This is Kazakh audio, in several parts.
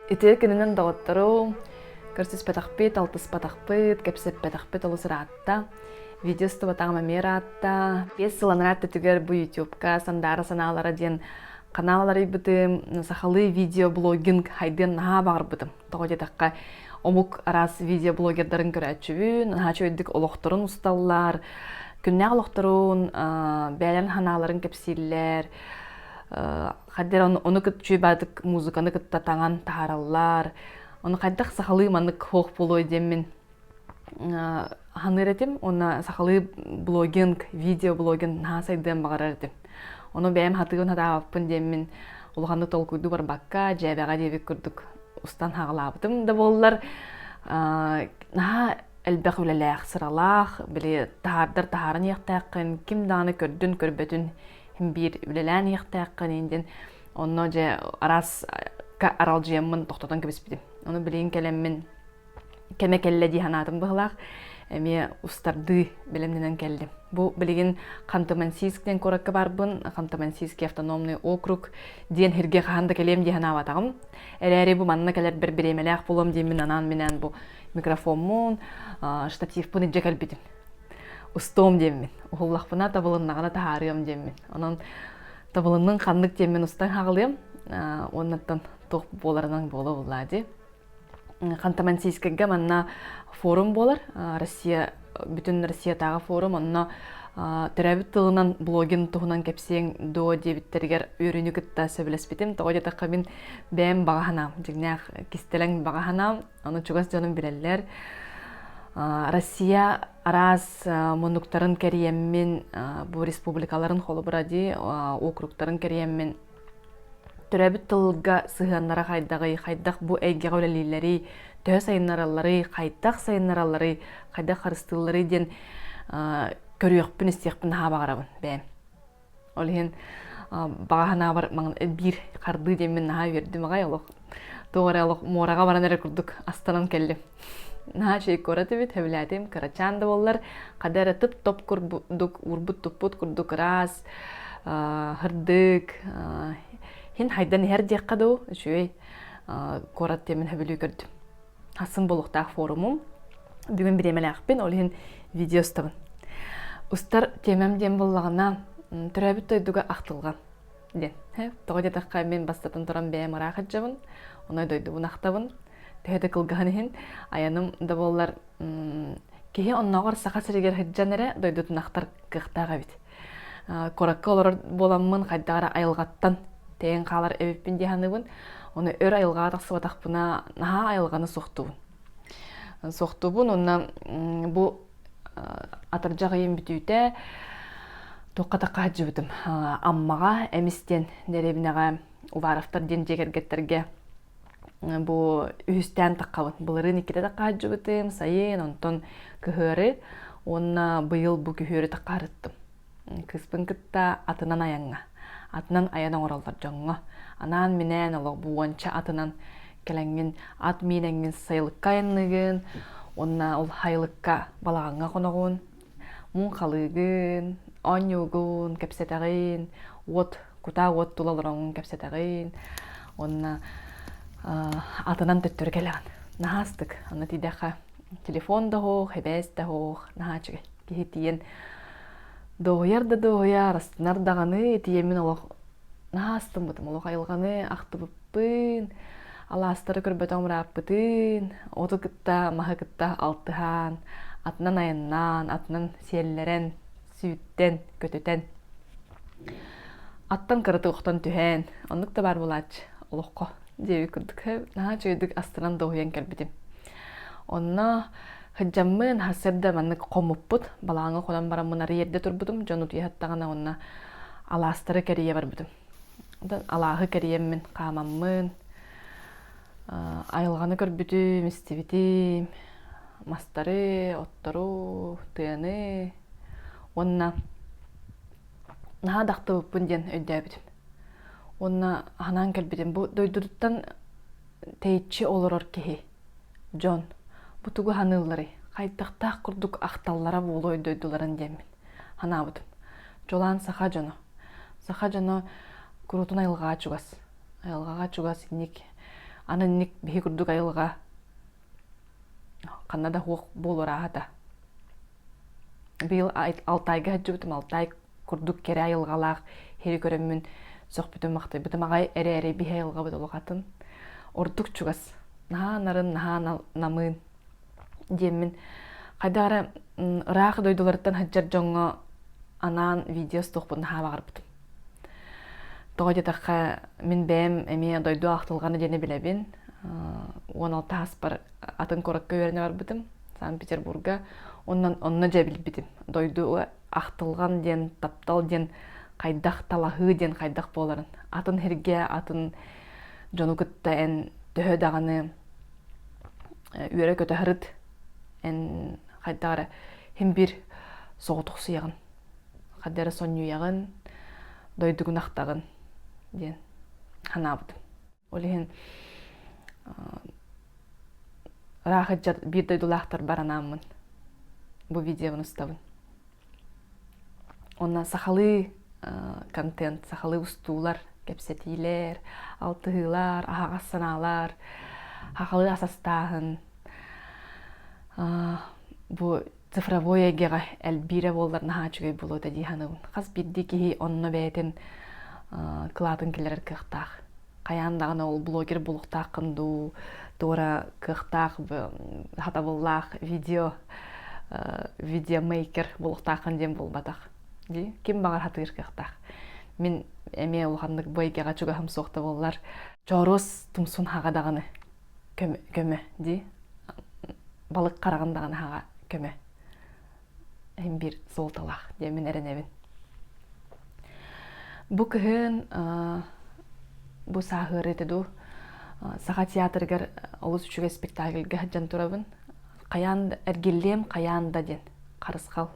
Итер кененен дагыттыру, көрсүс петахпит, алтыс патахпит, кепсеп петахпит олусыраатта. Видеосты батаңма мераатта. 5 сыланырат түгер бу YouTube'ка сандара саналара ден каналлары бытым, сахалы видеоблогинг хайден наха багыр бытым. Тоғы жетаққа омук арас видеоблогердарын көрәтчүбүн, наха чөйдік олоқторун усталлар, күннәг олоқторун, бәлен ханаларын кепсиллер, хаддер оны күтчүй бадык музыканы кытта таңан тахараллар, оны хайдақ сахалы манык хоқ болой демmin ханыретим, оны сахалы блогинг, видеоблогинг наха сайден бағарар этим. Оны бәйім хатығын хатағаппын демmin улғанды толкуйду бар баққа, жәбәға дебек күрдік устан хағылабытым да болылар. Наха әлбәқ үләләқ, сыралақ, біле тахардар тахарын еқтәққын, кім даны көрдін, көрбөтін, бір үләлән еқтәққын енден. Оны жә арас арал жиямын тоқтатан көбіспедім. Оны білейін кәлеммен кәме кәлі дейханатым бұғылақ. Әме устарды білімденен кәлдім. Бұл білеген Ханты-Мансийскден көрәкі барбын, Ханты-Мансийский автономный округ ден херге қағанды кәлем дейхана аватағым. Әрі бұл манына кәлер бір емеләқ болам деймін, анан менен бұл микрофонмын, штативпын етже кәлбедім. Устом деймін. Ұғыллақпына табылыннағына тағарыйым деймін. Онын табылынның қандық деймін ұстан қағылыйым. Оннаттан тоқ боларынан болы болады. Ханты-Мансийскіге манна форум болар, бүтін Россия тағы форум, онна түрәбіт тылынан блогин тұғынан кәпсең до дебіттергер өріні күтті сөбілес бітім. Тоғы жетаққа мен бәйім бағаханам, жігнәқ кестелің бағаханам, оны чугас жоным білелер. Россия араз мұндықтарын кәриеммен, бұл республикаларын қолы бұради, округтарын кәриеммен түрәбіт тылға сығанлара қайдақ бұл әйге ғөлелілері, төе сайынаралары, қайдақ сайынаралары, қайдақ қарыстылары ден көріөкпін істеқпін ха бағарабын бәйім. Ол ең бағағана бар бір қарды демен наға вердім ағай олық. Тоғыры олық мораға баран әрі күрдік астанан кәлдім. Наға шей көрәті бет, әвіләтім, қарачанды болар, қадәрі тұп топ күрдік, урбыт тұппыт күрдік рас, хырдық, Хин хайдан хер дияққаду, үшуей корат темен хөбілі көрдім. Асын болуқтақ форумым. Бүгін бір емелі ақпен, ол хин видео ұстабын. Ұстар темем дем болағына түрәбіт дойдуға ақтылған. Тоғы детаққа мен бастатын тұран бәйім ұрақыт жабын, онай дойдуғын ақтабын. Төхеді қылғаны хин, аяным да болар кейі оннағыр сақа сірегер хыджан әрі дойдутын ақтар қықтаға бет. Коракқа олар боламын қайдағара айылғаттан тәйін қалар әбеппен дейханыбын, оны өр айылға тақсы батақпына наға айылғаны соқтуын. Соқтуын, онна бұл атыржағы ем бүтүйті тоққа таққа хаджы бүтім. Аммаға, әмістен дәребінеға ұварыфтар ден жегергеттерге бұл үйістен таққауын. Бұлырын екеті таққа хаджы бүтім, сайын, онтон күхөрі, онна бұйыл бұл күхөрі таққа арыттым. Кыспын кітта атынан аяңға. Атынан аядан оралдар жоңға. Анан менен олық буанча атынан кәләңген ат мененген сайылыққа айынығын, онна ол хайлыққа балағанға қонағын, мұн қалығын, онюғын, кәпсетағын, күта от тұлалырын кәпсетағын, онна атынан төттір кәләғын. Нағастық, онна тейдәқа телефон да хоқ, хәбәс да хоқ, нағачығы кейтейін. Доғыяр да доғыяр, астынар дағаны, тиемін олық нағастым бұтым, олық айылғаны ақты бұппын, аластары көрбөт омырап бұтын, оты күтта, мағы күтта алтыған, атынан айыннан, атынан селлерен, сүйттен, көтетен. Аттан кырыты ұқтан түхен, онлық да бар бұлач, олыққа деуі күрдік, наға чөйдік астынан доғыян кәрбетім. Онна Хыджаммын хасырда маннык қомуппут, балаңы қонан барамын ары ерде турбудум, жону туяттағана онна аластары кәрие бар будым. Алағы кәриеммін, қамаммын, айылғаны көрбүтім, істебітім, мастары, оттору, тыяны, онна наға дақты бұппын ден өйді әбітім. Онна анан кәлбітім, бұл дойдырыттан тәйітші олырор кехи, Джон. Бұтығы ханылары, қайттақтақ күрдік ақталлара болой дойдыларын демін. Хана бұдым. Жолан сақа жону. Сақа жону күрутын айылғаға чугас. Айылғаға чугас инек Ананник бихи курдук айылга каннада хуок болураата. Быйыл 6 айга хаджыбытым, 6 ай курдук кере айылгалаах хери көрөммүн сохбутум мактай бытым агай эре бихи айылга бытолугатын. Ордук чугас наха нарын наха намын деммин кайдагара ыраак дойдуларыттан хаджар жоңго анаан видео стохпун наха багырбытым. Тоҕо мен бэм эми дойду ахтылганы дене билебин. 16 аспар атын коракка үйрөне барбытым Санкт-Петербурга. Онна жабилбитим. Дойду ахтылган ден, таптал ден, кайдах талахы ден кайдах боларын. Атын херге, атын жонукутта эн төһө даганы үйрө көтөхөрүт эн кайдагара хим бир соотук суягын. Кадары сонюягын, дойдугун ахтагын ден ханабытым. Олихин рахаджар бир дойдулахтар баранамын. Бу видеоны уставын. Онна сахалы контент, сахалы устуулар, кепсетилер, алтыгылар, ахагасаналар, хахалы асастахын. Бу цифровой эгега элбире болдар нахачугай болу да диханыбын. Қас бидди кихи онно бәйтін кылатын келер кықтақ. Қаяндағына ол блогер болуқтақ қынду, тура кықтақ, хатабыллақ, видеомейкер болуқтақ қынден болбатақ. Кем бағар хатығыр кықтақ. Мен әме олғандық бойгеға чуга хым соқты болар. Жорос тумсун хағадағыны көмі, балық қарағындағыны хаға көмі. Әм бір золталақ, демен әріневін. Бұ күйін бу сахыр етеду саха театргар олус үчүгө спектакльга хаджан турабын. Каян эргиллем каянда ден карысқал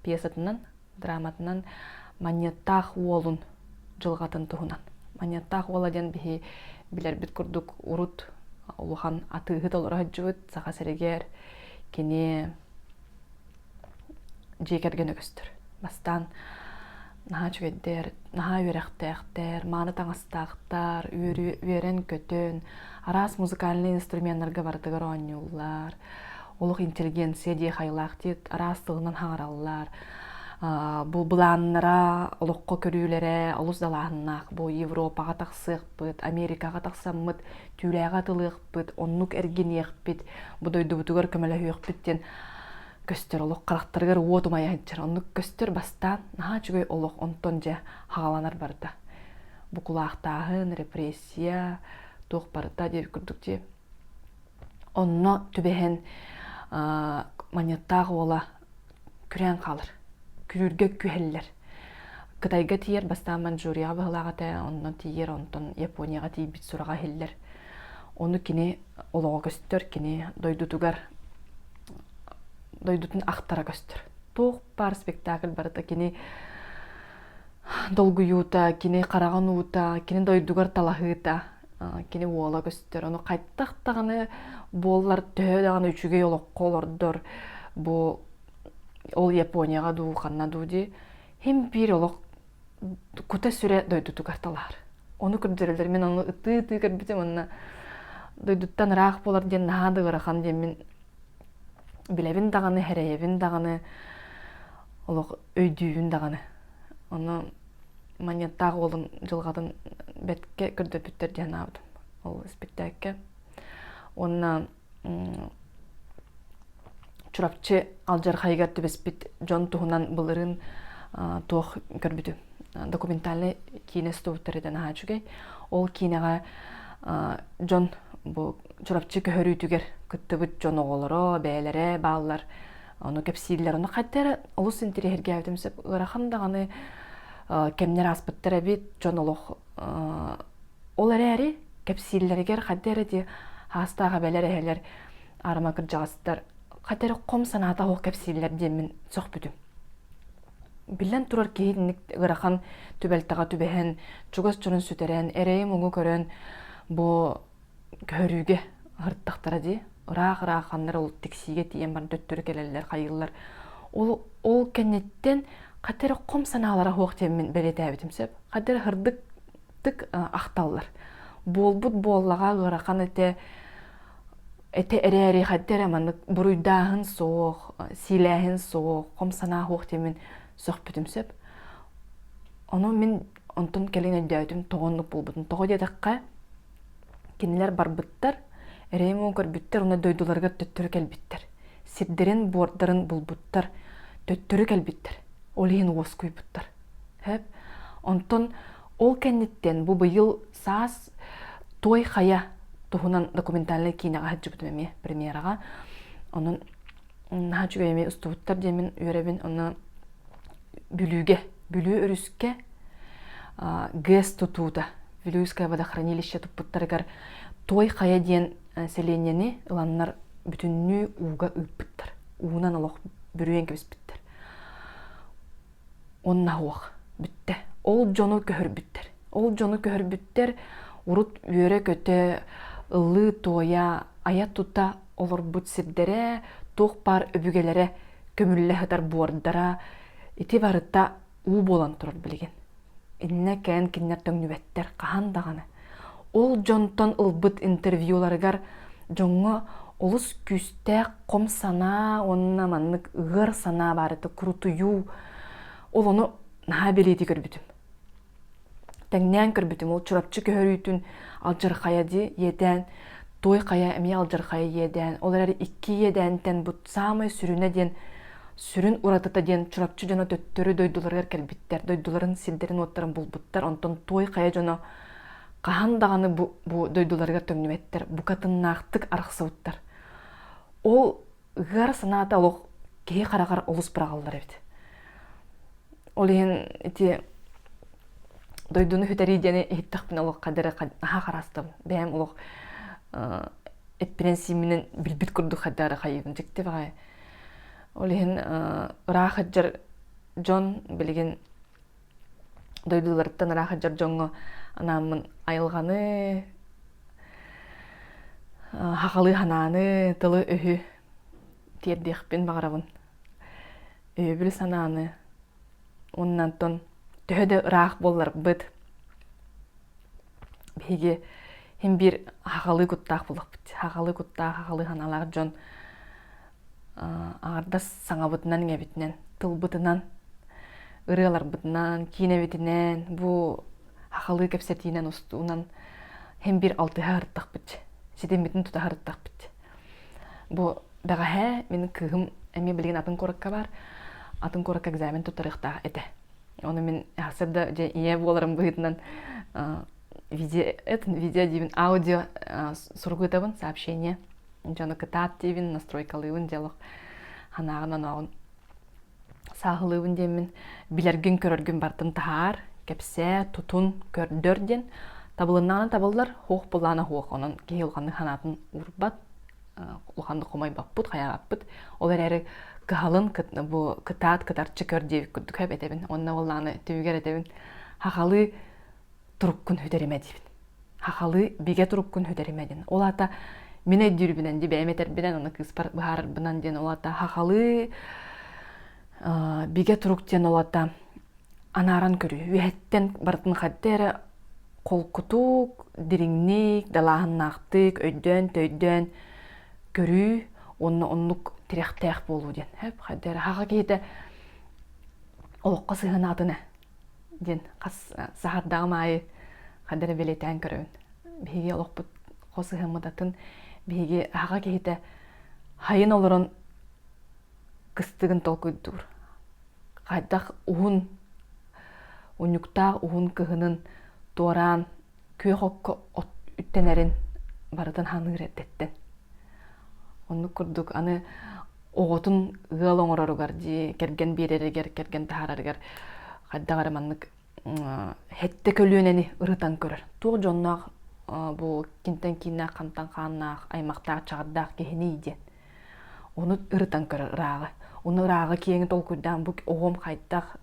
пьесатынан, драматынан Маньяттах уолун жылгатын туһунан. Маньяттах уола ден бихи билер бит курдук урут улухан атыгы толора хаджыбыт саха серегер кини жекерген өгөстөр. Бастан наха чүгеддер, наха үйрәхтәхтер, маны таңастақтар, үйрен көтөн, арас музыкальный инструментларга бардыгар оңюллар, олух интеллигенция дей хайлақтет, арас тығынан хаңараллар, бұл бұланнара, олуққа көрүүлері, олус далағыннақ, бұл Европаға тақсық бұд, Америкаға тақсаммыд, түйләға тылық бұд, оннук әргенеқ бұд, бұдойды бұтығар көмелі хүйіқ бұдтен, көстөр олық қарақтарғар уотумай айтчар. Оннук көстөр бастан наха чүгөй олық онтон же хағаланар барда. Бұқулақтағын, репрессия, тоқ барда деп күрдікте. Онна түбәхен маньяттағы ола күрен қалыр. Күрүрге күхеллер. Кытайга тиер бастан Манчжурияға бұғылағата, онна тиер, онтон Японияға тиер бит сұраға хеллер. Оны кене олығы көстөр, кене дойдутугар дойдутун ақтара көстөр. Тоқ бар спектакль барыта, кені долгуюта, кені қараған уыта, кені дойдугар талахыта, кені уола көстөр. Оны қайттақтағаны боллар төһөдағаны үчүге олық қолордор. Ол Японияға ду, қанна ду де. Хем бір олық күті сүре дойдутугар талар. Оны көрдірілдер. Мен оны ыты-ыты көрбітем, оны дойдуттан рақ болар ден нағады ғырақан ден мен билебин даганы, херейебин даганы, олық өйдүйін даганы. Оны маньяттағы олын жылғадын бәтке көрдөпүттер ден абдым. Ол спектакке. Оны чурапчы алжар хайгар түбеспит жон туһунан былырын тоқ көрбүтү. Документальный кине стовтары ден хачугай. Ол кинеға жон бу чурапчы көһөрүйтүгер кыттыбыт жон оголоро, бээлере, баалар, оны кепсииллер, оны каттары олус интерьерге әвдімсіп, ырахам дағаны кемнер аспыттары бит жон олох. Ол әрі кепсииллергер каттары де хастаға бээлер әхелер арымакыр жағастар. Каттары қом саната оқ кепсииллер демін соқ бүтім. Билен турар кейінік ырахам түбәлтаға түбәхен, чугас чунын сүтерен, әрейім оңы көрен, бұ көрүүге ырттақтара де. Ырақ қандар ол тексиге тиен бар дөттөрі келелер, қайғылар. Ол кәнеттен қаттары қом саналара хоқ темін бәлеті әбітімсеп, қаттары хырдық ақталылар. болбут боллага гырахан эте эрээри хаддера маннык буруйдаахын соох, силээхин соох, комсанаа хуох темин сөхпүтүмсөп. Ону мен онтон келин өйдөйтүм тогонлук болбутун. Того дедакка кинилер барбыттар, эреймон көрбүттер, уна дойдуларга төттөрү келбиттер. Сирдерин бордарын булбуттар, төттөрү келбиттер. Олиин уос куйбуттар. Хеп, онтон ол кенниттен бу быйыл саас той хая тухунан документальный кинага хаджыбытым эми премьерага. Онун хаджуга эми устубуттар демин үйребин оны бүлүү өрүскө ГЭС тутууда, Вилюйское водохранилище туппуттарыгар той хая диен селенияны ыланнар бүтүннүү ууга ыппыттар. Уунан олох бүрүен кебиспиттер. Онна хуак бүтте. Ол жону көһөрбүттер. Урут үйөрө көтө ыллы тоя ая тута олорбут сирдере, тух пар өбүгелере көмүлле хатар буордара ити барытта уу болан турар билген. Инне кән киннер төңнүбеттер кахан даганы. Ол жонтон ылбыт интервьюларыгар жоңго олус күстә ком сана, онна маннык ыгыр сана барыты крутую. Ол ону наха белети көрбүтүм. Тәңнән көрбүтүм, ол чурапчы көһөрүйтүн алжыр кая ди еден, той кая эми алжыр кая еден. Олар 2 едентен бут самый сүрүнө ден сүрүн уратыта ден чурапчы жана төттөрү дойдуларга келбиттер. Дойдуларын силдерин оттарын булбуттар. Онтон той кая жана кахан даганы бу дойдуларга төңнүбеттер. Букатыннаактык арыксыбыттар. Ол ыгар санаата олох кээ карагар олус брагалдар эбит. Ол ен ити дойдуну хүтәридени иттакпин олох кадere аха карастым. Бәм олох эппиренсиминен билбит курдук хадары хайын жекте багай. Ол ен рахаджар Джон билген дойдулардан рахаджар Джонго анамын айылганы хакалы хананы тылы өһү тиердекпин багарабын. Өбүл сананы оннан тон төһөдө рах боллар быт. Беге хем бир хакалы куттак булыпт. Хакалы ханалар Джон аарда саңабытынан эбитнен, тылбытынан, ырыалар бытынан, кинебитинен, бу хакалы кепсетинен устуунан хем бир алтыга ырттакпыт. Сидемитин тута ырттакпыт. Бу дагы менин кыгым эми билген атын коракка бар. Атын коракка экзамен тутарыкта эте. Оны мен хасырда же ие боларым быытынан видео дивин аудио сургутабын сообщение. Жана кытаат дивин настройкалыбын диалог. Ханагынан оон сагылыбын демин билерген көрөргөн бартын тахар, кепсе, тутун, көрдөрден табылыннан табылдар, хук булана хук. Онун кейылганы ханатын урбат, улганды комай баппыт, хаягаппыт. Олар эри кыхалын бу кытаат кытарчы көрдебик күрдүк хеп этебин. Онна буланы түбүгер этебин. Хакалы туруккун хүдеремедибин. Хакалы биге туруккун хүдеремедин. Ол ата мене дүрбүнен ди бэметербинен оны кыспар баарбынан ден ол ата хакалы биге туруктен ол ата анаран көрү. Үеттен бартын хаттера колкутук, дириңник, далаахыннаактык, өйдөн, төйдөн көрүү, оннук тирехтех болуу ден. Хеп хаттера хага кейте олокко сыгынатыны ден кас сахардагы маайы хаддера белетен көрөбүн. Биге олокпут косыгымыдатын биге хага кейте хайын олорон кыстыгын толкуйдур. Кайдах уун унюктаах уун кыгынын туоран күйөхокко үттенерин барытын ханы реттеттен. Онну курдук аны оғотун ыал оңороругар ди керген береригер, керген тахарарыгар кайдагар маннык хетте көлүөнени ырытан көрөр. Туг жоннак бу кинтен киннак кантан каннак аймактак чагырдак кехини иден. Оны ырытан көрөр рагы. Оны рагы кийин толкуйдан бу огом кайдак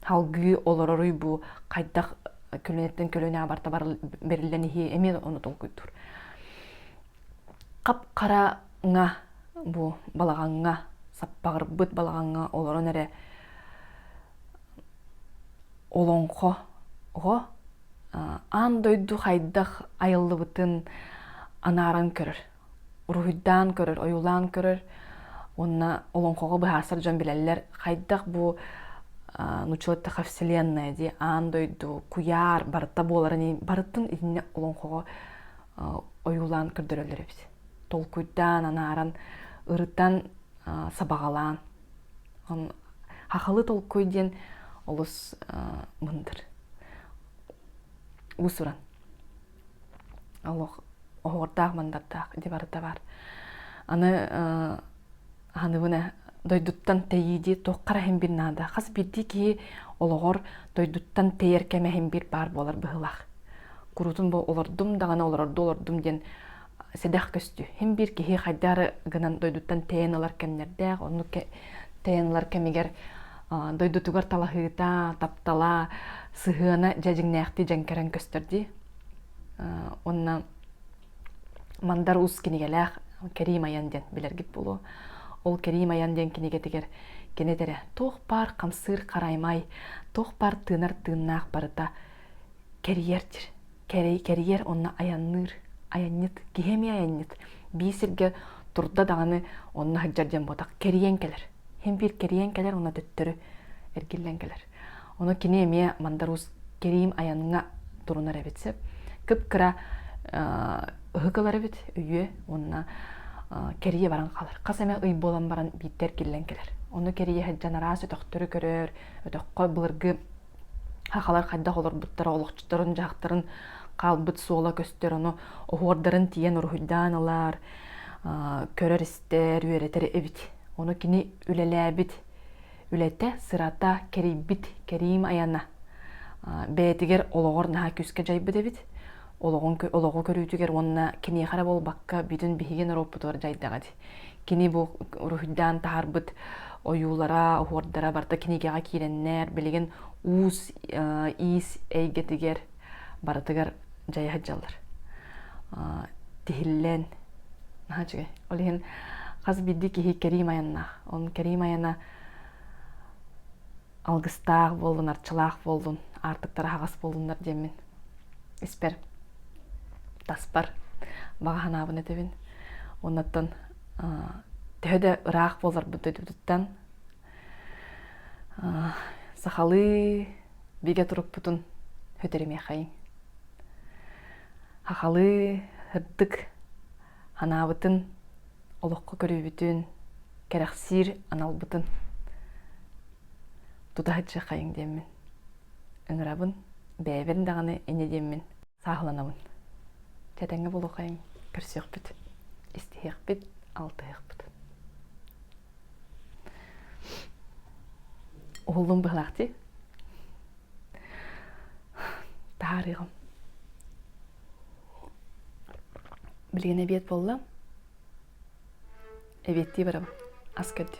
халгы олороруй бу кайдак көлөнеттен көлөнө абарта бар берилени эми оны толкуйдур. Кап караңа бу балаганга саппагыр быт балаганга олорон эре олонко го Ан дойду хайдах айыллыбытын анаран көрөр. Уруйдан көрөр, оюлан көрөр. Онна олонхого быхасар жон билелер. Хайдах бу нучилаттаха вселенная ди ан дойду куяр барыта боларын барытын идине олонхого оюлан көрдөрөлөр эбит. Толкуйдан анаран ырыттан сабагалан. Хахалы толкуйден олус мындыр. Усуран. Аллах оғырдақ мандардақ де барыта бар. Аны аныбына дойдуттан тейиди тоққара хембир нада. Қас бірді ки олығыр дойдуттан тейер кәме хембир бар болар бұғылақ. Күрутын бұл олардым дағана олардым ден седақ көстü. Хембир ки хайдары гынан дойдуттан тейен олар кәмнердәқ, оны тейен олар кәмегер дойдутугар талахыта, таптала, сыхына жажыңнәқті жәнкәрін көстірді. Онна мандар ұз кенегеләқ Керим Аянден білергіп болу. Ол Керим Аянден кенегетігер кенедері тоқ бар қамсыр қараймай, тоқ бар тынар-тыннақ барыта кериердір. Кериер онна аянныр, аяннет, кехеми аяннет. Бейсірге тұрда дағаны онна хаджарден ботақ кериен келер. Hem bir keriyen keler ona töttörü ergillen keler. Onu kine emeye mandaruz Kerim Ayanına turunar ebetse. Kıpkıra ıhıkalar ebet üye onunla keriye baran kalır. Kaseme ıy bolan baran bitter gillen keler. Onu keriye heccan arası ötöktörü körür. Ötökko bılırgı hakalar kayda olur buttara oluqçıtların jaqtарын kalbıt soğula köstör onu oğurdarın tiyen uruhuddan alar. Körör ister, üyereteri ebit. Onu kini ülelebit, ülete sırata keribit, kerim ayana. Betiger oloğor naha küske jaybıt ebit. Oloğu körüytüger onna kini xarab ol bakka bütün bihigen oroputor jaydagadi. Kini bu ruhdan taharbıt oyulara, ohordara barta kini gaga kirenler, bilegen us is eygetiger baratiger jayhajjallar. Tihillen naha çıgay. Olihin Қаз бидді кехи Керим Аянна. Он Керим Аяна алгыстақ болдun, арчылақ болдun, артықтары ағас болдunдар демен. Испер таспар бағана абын етебін. Оннаттан төхеді ұрақ болар бұд өтібдіттен. Сақалы биге тұрып бұтын өтереме қайын. Хақалы үрдік ханабытын Олыққа көрібітін, кәрәқсір аналбытын тұтағытшы қайың демін. Үңірабын, бәйберін дағаны әне демін, сағыланамын. Тәтәңі болу қайың, көрсеқ біт, істеғек біт, алтығық біт. Оғылым бұғылақты. Тағарығым. Білген әбет болла. Evet diye varım. Askerdi.